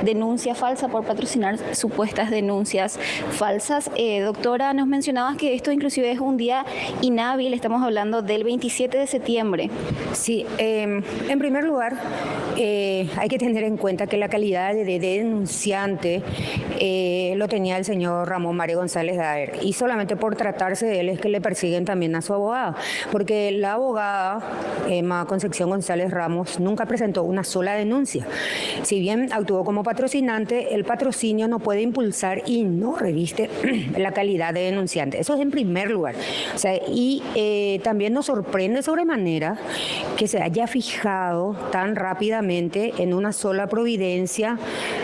denuncia falsa por patrocinar supuestas denuncias falsas. Doctora, nos mencionabas que esto inclusive es un día inhábil, estamos hablando del 27 de septiembre. Sí, en primer lugar, hay que tener en cuenta que la calidad de denunciante lo tenía el señor Ramón Mario González Daer, y solamente por tratarse de él es que le persiguen también a su abogada, porque la abogada Emma Concepción González Ramos nunca presentó una sola denuncia. Si bien actuó como patrocinante, el patrocinio no puede impulsar y no reviste la calidad de denunciante. Eso es en primer lugar. O sea, y también nos sorprende sobremanera que se haya fijado tan rápidamente en una sola providencia,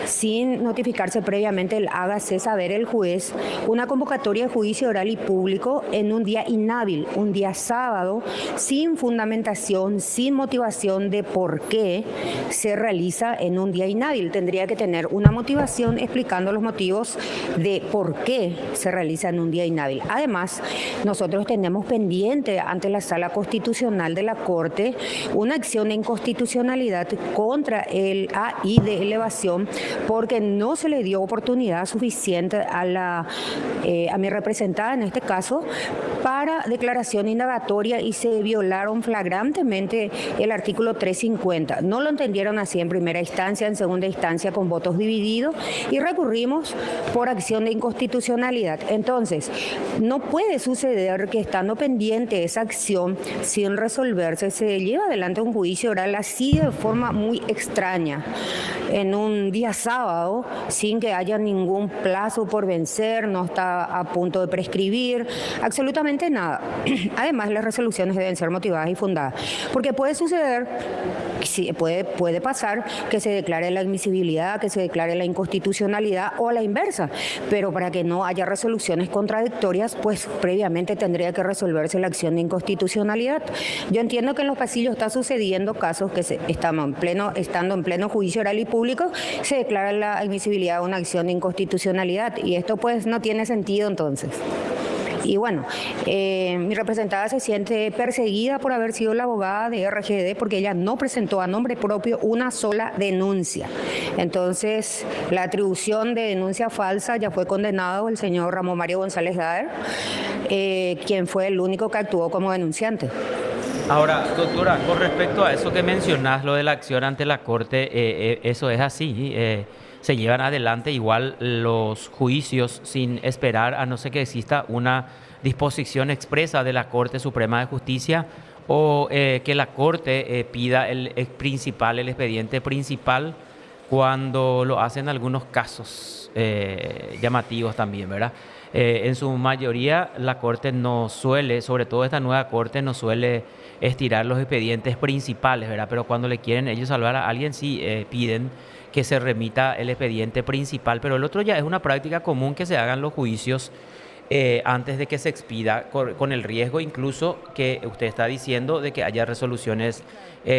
sin notificarse previamente el hágase saber el juez, una convocatoria de juicio oral y público en un día inhábil, un día sábado, sin fundamentación, sin motivación de por qué se realiza en un día inhábil. Tendría que tener una motivación explicando los motivos de por qué se realiza en un día inhábil. Además, nosotros tenemos pendiente ante la Sala Constitucional de la Corte una acción de inconstitucionalidad contra el AI de elevación, porque no se le dio oportunidad suficiente a mi representada en este caso para declaración indagatoria, y se violaron flagrantemente el artículo 350. No lo entendieron así en primera instancia, en segunda instancia con votos divididos, y recurrimos por acción de inconstitucionalidad. Entonces, no puede suceder que estando pendiente esa acción sin resolverse, se lleva adelante un juicio oral así de forma muy extraña, en un día sábado, sin que haya ningún plazo por vencer, no está a punto de prescribir, absolutamente nada. Además, las resoluciones deben ser motivadas y fundadas, porque puede suceder, sí, puede pasar que se declare la admisibilidad, que se declare la inconstitucionalidad o a la inversa, pero para que no haya resoluciones contradictorias, pues previamente tendría que resolverse la acción de inconstitucionalidad. Yo entiendo que en los pasillos está sucediendo casos que estando en pleno juicio oral y público, se declara la admisibilidad de una acción de inconstitucionalidad, y esto pues no tiene sentido entonces. Y bueno, mi representada se siente perseguida por haber sido la abogada de RGD, porque ella no presentó a nombre propio una sola denuncia. Entonces, la atribución de denuncia falsa ya fue condenado el señor Ramón Mario González Daer, quien fue el único que actuó como denunciante. Ahora, doctora, con respecto a eso que mencionás, lo de la acción ante la Corte, eso es así. Se llevan adelante igual los juicios sin esperar a no ser que exista una disposición expresa de la Corte Suprema de Justicia, o que la Corte pida el expediente principal, cuando lo hacen algunos casos llamativos también, ¿verdad? En su mayoría la Corte no suele, sobre todo esta nueva Corte, no suele estirar los expedientes principales, ¿verdad? Pero cuando le quieren ellos salvar a alguien, sí piden que se remita el expediente principal, pero el otro ya es una práctica común que se hagan los juicios antes de que se expida, con el riesgo incluso que usted está diciendo de que haya resoluciones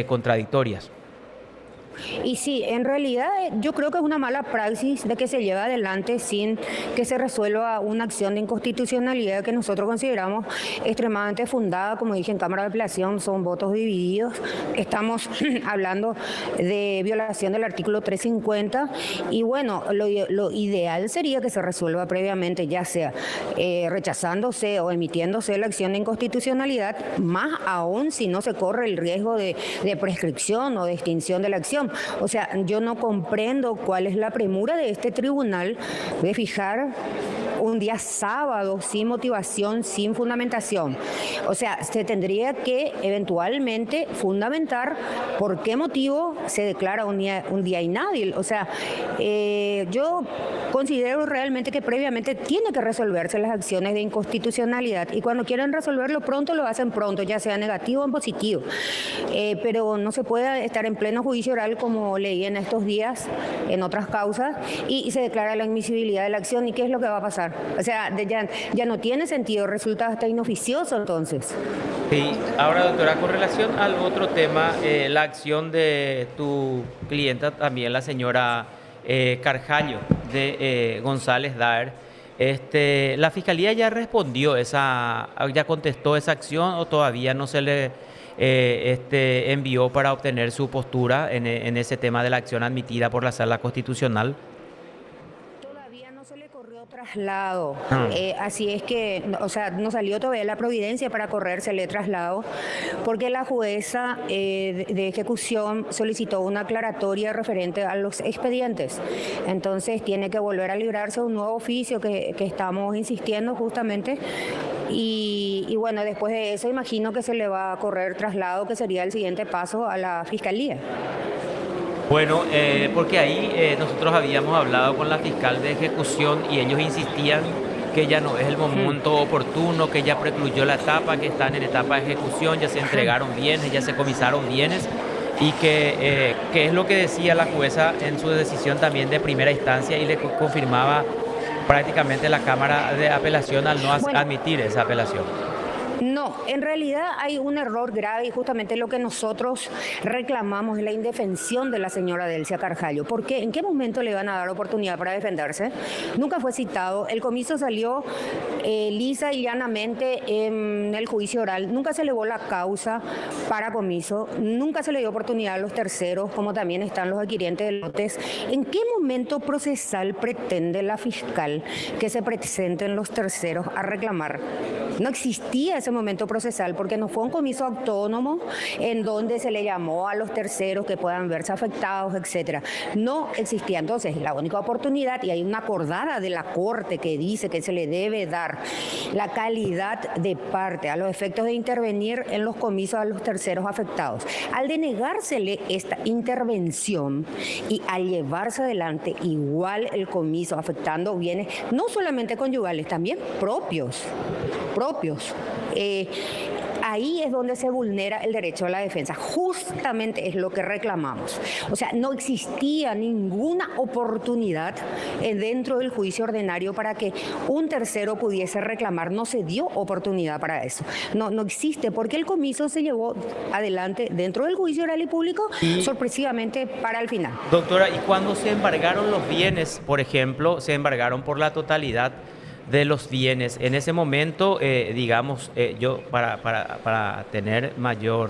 contradictorias. Y sí, en realidad yo creo que es una mala praxis de que se lleve adelante sin que se resuelva una acción de inconstitucionalidad que nosotros consideramos extremadamente fundada. Como dije, en Cámara de Apelación son votos divididos. Estamos hablando de violación del artículo 350, y bueno, lo ideal sería que se resuelva previamente, ya sea rechazándose o emitiéndose la acción de inconstitucionalidad, más aún si no se corre el riesgo de prescripción o de extinción de la acción. O sea, yo no comprendo cuál es la premura de este tribunal de fijar un día sábado sin motivación, sin fundamentación. O sea, se tendría que eventualmente fundamentar por qué motivo se declara un día inhábil. O sea, yo considero realmente que previamente tiene que resolverse las acciones de inconstitucionalidad, y cuando quieren resolverlo pronto, lo hacen pronto, ya sea negativo o en positivo. Pero no se puede estar en pleno juicio oral, como leí en estos días en otras causas, y se declara la admisibilidad de la acción. ¿Y qué es lo que va a pasar? O sea, ya no tiene sentido, resulta hasta inoficioso entonces. Sí, ahora doctora, con relación al otro tema, la acción de tu clienta también, la señora Carjallo de González Daer, ¿la fiscalía ya respondió ya contestó esa acción, o todavía no se le envió para obtener su postura en ese tema de la acción admitida por la Sala Constitucional? Todavía no se le corrió traslado, Ah. así es que, o sea, no salió todavía la providencia para corrérsele traslado, porque la jueza de ejecución solicitó una aclaratoria referente a los expedientes. Entonces tiene que volver a librarse un nuevo oficio que estamos insistiendo justamente. Y bueno, después de eso imagino que se le va a correr traslado, que sería el siguiente paso a la fiscalía. Bueno, porque ahí nosotros habíamos hablado con la fiscal de ejecución y ellos insistían que ya no es el momento oportuno, que ya precluyó la etapa, que están en etapa de ejecución, ya se entregaron bienes, ya se comisaron bienes, y que es lo que decía la jueza en su decisión también de primera instancia y le confirmaba prácticamente la Cámara de Apelación al no Bueno. admitir esa apelación. No, en realidad hay un error grave y justamente lo que nosotros reclamamos es la indefensión de la señora Delcia Carjallo. ¿Por qué? ¿En qué momento le van a dar oportunidad para defenderse? Nunca fue citado. El comiso salió lisa y llanamente en el juicio oral. Nunca se elevó la causa para comiso. Nunca se le dio oportunidad a los terceros, como también están los adquirientes de lotes. ¿En qué momento procesal pretende la fiscal que se presenten los terceros a reclamar? No existía ese momento procesal porque no fue un comiso autónomo en donde se le llamó a los terceros que puedan verse afectados, etcétera. No existía. Entonces, la única oportunidad, y hay una acordada de la Corte que dice que se le debe dar la calidad de parte a los efectos de intervenir en los comisos a los terceros afectados. Al denegársele esta intervención y al llevarse adelante igual el comiso afectando bienes no solamente conyugales, también propios. Ahí es donde se vulnera el derecho a la defensa. Justamente es lo que reclamamos. O sea, no existía ninguna oportunidad dentro del juicio ordinario para que un tercero pudiese reclamar. No se dio oportunidad para eso. No existe, porque el comiso se llevó adelante dentro del juicio oral y público, sorpresivamente para el final. Doctora, ¿y cuando se embargaron los bienes, por ejemplo, se embargaron por la totalidad de los bienes? En ese momento, digamos, yo para tener mayor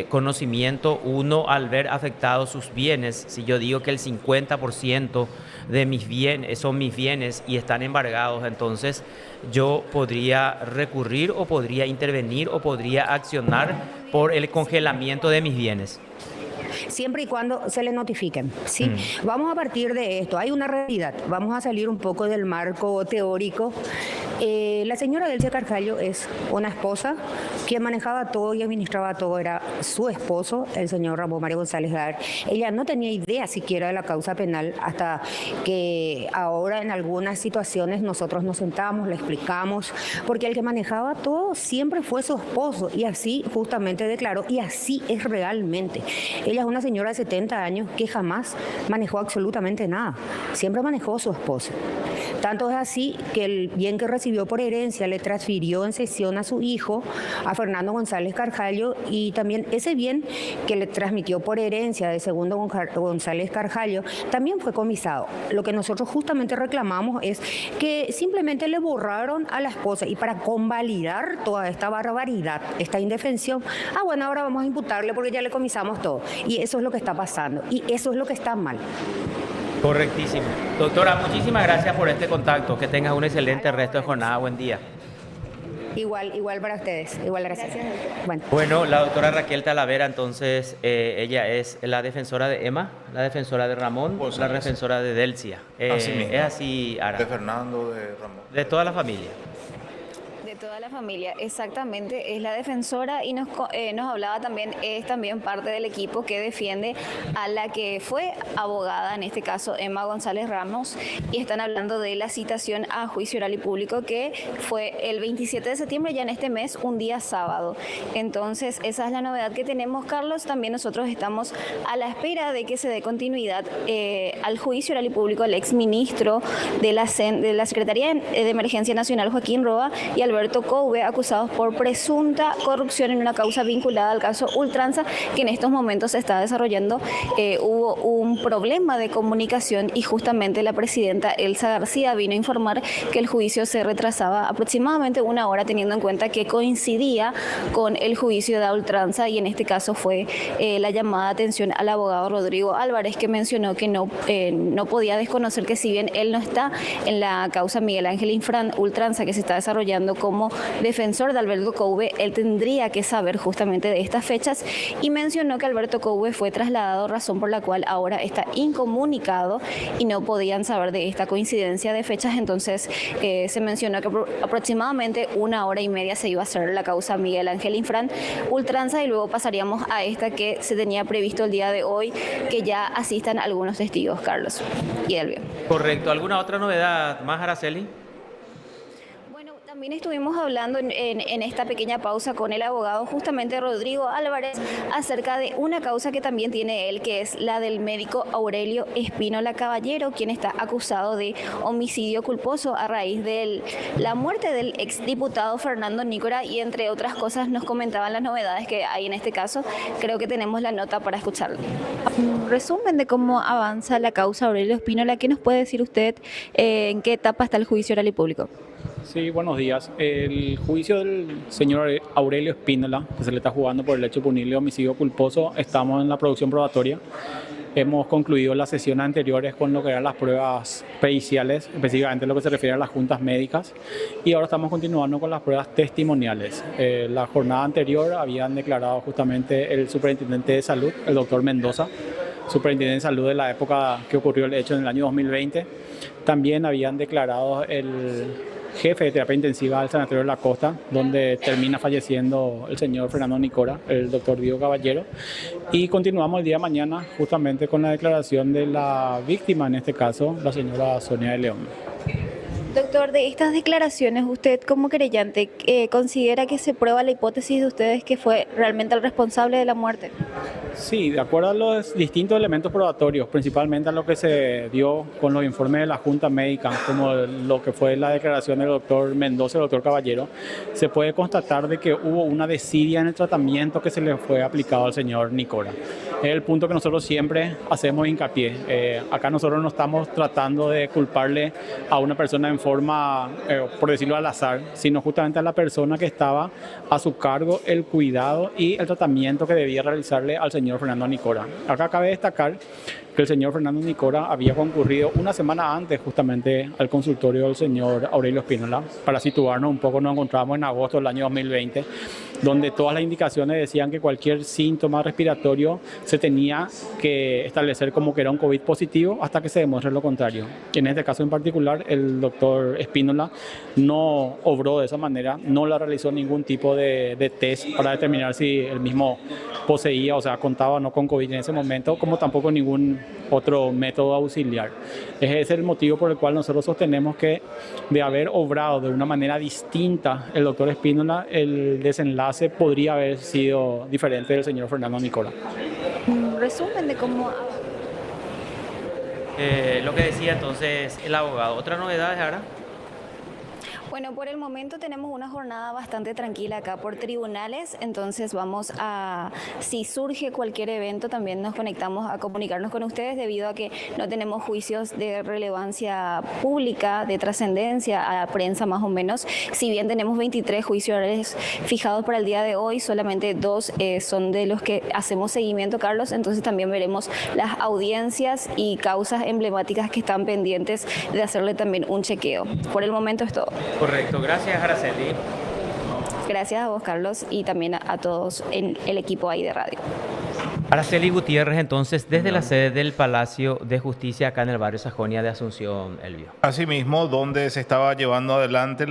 conocimiento, uno al ver afectados sus bienes, si yo digo que el 50% de mis bienes son mis bienes y están embargados, entonces yo podría recurrir o podría intervenir o podría accionar por el congelamiento de mis bienes. Siempre y cuando se le notifiquen. ¿Sí? Vamos a partir de esto. Hay una realidad. Vamos a salir un poco del marco teórico. La señora Delcia Carjallo es una esposa. Quien manejaba todo y administraba todo era su esposo, el señor Ramón Mario González Daer. Ella no tenía idea siquiera de la causa penal hasta que ahora en algunas situaciones nosotros nos sentamos, le explicamos, porque el que manejaba todo siempre fue su esposo y así justamente declaró y así es realmente. Ella es una señora de 70 años que jamás manejó absolutamente nada, siempre manejó a su esposo. Tanto es así que el bien que recibió por herencia le transfirió en cesión a su hijo, a Fernando González Carjallo, y también ese bien que le transmitió por herencia de Segundo González Carjallo también fue comisado. Lo que nosotros justamente reclamamos es que simplemente le borraron a la esposa y para convalidar toda esta barbaridad, esta indefensión, bueno, ahora vamos a imputarle porque ya le comisamos todo. Y eso es lo que está pasando y eso es lo que está mal. Correctísimo. Doctora, muchísimas gracias por este contacto. Que tengas un excelente resto de jornada. Buen día. Igual para ustedes. Igual, gracias. Bueno, la doctora Raquel Talavera, entonces, ella es la defensora de Emma, la defensora de Ramón, Pues, la defensora de Delcia. Así mismo. Es así, Ara. De Fernando, de Ramón. De toda la familia. De toda la familia, exactamente, es la defensora y nos hablaba también, es también parte del equipo que defiende a la que fue abogada, en este caso Emma González Ramos, y están hablando de la citación a juicio oral y público que fue el 27 de septiembre, ya en este mes, un día sábado. Entonces, esa es la novedad que tenemos, Carlos. También nosotros estamos a la espera de que se dé continuidad al juicio oral y público del exministro de la Secretaría de Emergencia Nacional, Joaquín Roa, y Alberto Couve, acusados por presunta corrupción en una causa vinculada al caso Ultranza, que en estos momentos se está desarrollando. Hubo un problema de comunicación y justamente la presidenta Elsa García vino a informar que el juicio se retrasaba aproximadamente una hora, teniendo en cuenta que coincidía con el juicio de Ultranza, y en este caso fue la llamada de atención al abogado Rodrigo Álvarez, que mencionó que no podía desconocer que si bien él no está en la causa Miguel Ángel Infran Ultranza que se está desarrollando como defensor de Alberto Couve, él tendría que saber justamente de estas fechas, y mencionó que Alberto Couve fue trasladado, razón por la cual ahora está incomunicado y no podían saber de esta coincidencia de fechas. Entonces se mencionó que aproximadamente una hora y media se iba a hacer la causa Miguel Ángel Infran Ultranza, y luego pasaríamos a esta que se tenía previsto el día de hoy, que ya asistan algunos testigos, Carlos y Elvio. Correcto. ¿Alguna otra novedad más, Araceli? También estuvimos hablando en esta pequeña pausa con el abogado justamente Rodrigo Álvarez acerca de una causa que también tiene él, que es la del médico Aurelio Espínola Caballero, quien está acusado de homicidio culposo a raíz de la muerte del exdiputado Fernando Nícora, y entre otras cosas nos comentaban las novedades que hay en este caso. Creo que tenemos la nota para escucharlo. Un resumen de cómo avanza la causa Aurelio Espínola. ¿Qué nos puede decir usted en qué etapa está el juicio oral y público? Sí, buenos días. El juicio del señor Aurelio Espínola, que se le está jugando por el hecho punible de homicidio culposo, estamos en la producción probatoria. Hemos concluido las sesiones anteriores con lo que eran las pruebas periciales, específicamente lo que se refiere a las juntas médicas, y ahora estamos continuando con las pruebas testimoniales. La jornada anterior habían declarado justamente el superintendente de salud, el doctor Mendoza, superintendente de salud de la época que ocurrió el hecho en el año 2020. También habían declarado el jefe de terapia intensiva del Sanatorio de la Costa, donde termina falleciendo el señor Fernando Nícora, el doctor Diego Caballero. Y continuamos el día de mañana justamente con la declaración de la víctima, en este caso la señora Sonia de León. Doctor, de estas declaraciones, usted como querellante, ¿considera que se prueba la hipótesis de ustedes que fue realmente el responsable de la muerte? Sí, de acuerdo a los distintos elementos probatorios, principalmente a lo que se dio con los informes de la Junta Médica, como lo que fue la declaración del doctor Mendoza y el doctor Caballero, se puede constatar de que hubo una desidia en el tratamiento que se le fue aplicado al señor Nícora. Es el punto que nosotros siempre hacemos hincapié. Acá nosotros no estamos tratando de culparle a una persona en forma, por decirlo al azar, sino justamente a la persona que estaba a su cargo el cuidado y el tratamiento que debía realizarle al señor Fernando Nícora. Acá cabe destacar que el señor Fernando Nícora había concurrido una semana antes justamente al consultorio del señor Aurelio Espínola. Para situarnos un poco, nos encontramos en agosto del año 2020, donde todas las indicaciones decían que cualquier síntoma respiratorio se tenía que establecer como que era un COVID positivo hasta que se demuestre lo contrario. En este caso en particular, el doctor Espínola no obró de esa manera, no le realizó ningún tipo de test para determinar si el mismo poseía, o sea, contaba o no con COVID en ese momento, como tampoco ningún otro método auxiliar. Ese es el motivo por el cual nosotros sostenemos que de haber obrado de una manera distinta el doctor Espínola, el desenlace podría haber sido diferente del señor Fernando Nícora. Un resumen de cómo... Lo que decía entonces el abogado. ¿Otra novedad ahora? Bueno, por el momento tenemos una jornada bastante tranquila acá por tribunales, entonces vamos a, si surge cualquier evento, también nos conectamos a comunicarnos con ustedes, debido a que no tenemos juicios de relevancia pública, de trascendencia a prensa más o menos. Si bien tenemos 23 juicios orales fijados para el día de hoy, solamente 2 son de los que hacemos seguimiento, Carlos, entonces también veremos las audiencias y causas emblemáticas que están pendientes de hacerle también un chequeo. Por el momento es todo. Correcto, gracias Araceli. Gracias a vos, Carlos, y también a todos en el equipo ahí de radio. Araceli Gutiérrez, entonces, desde la sede del Palacio de Justicia acá en el barrio Sajonia de Asunción, Elvio. Asimismo, donde se estaba llevando adelante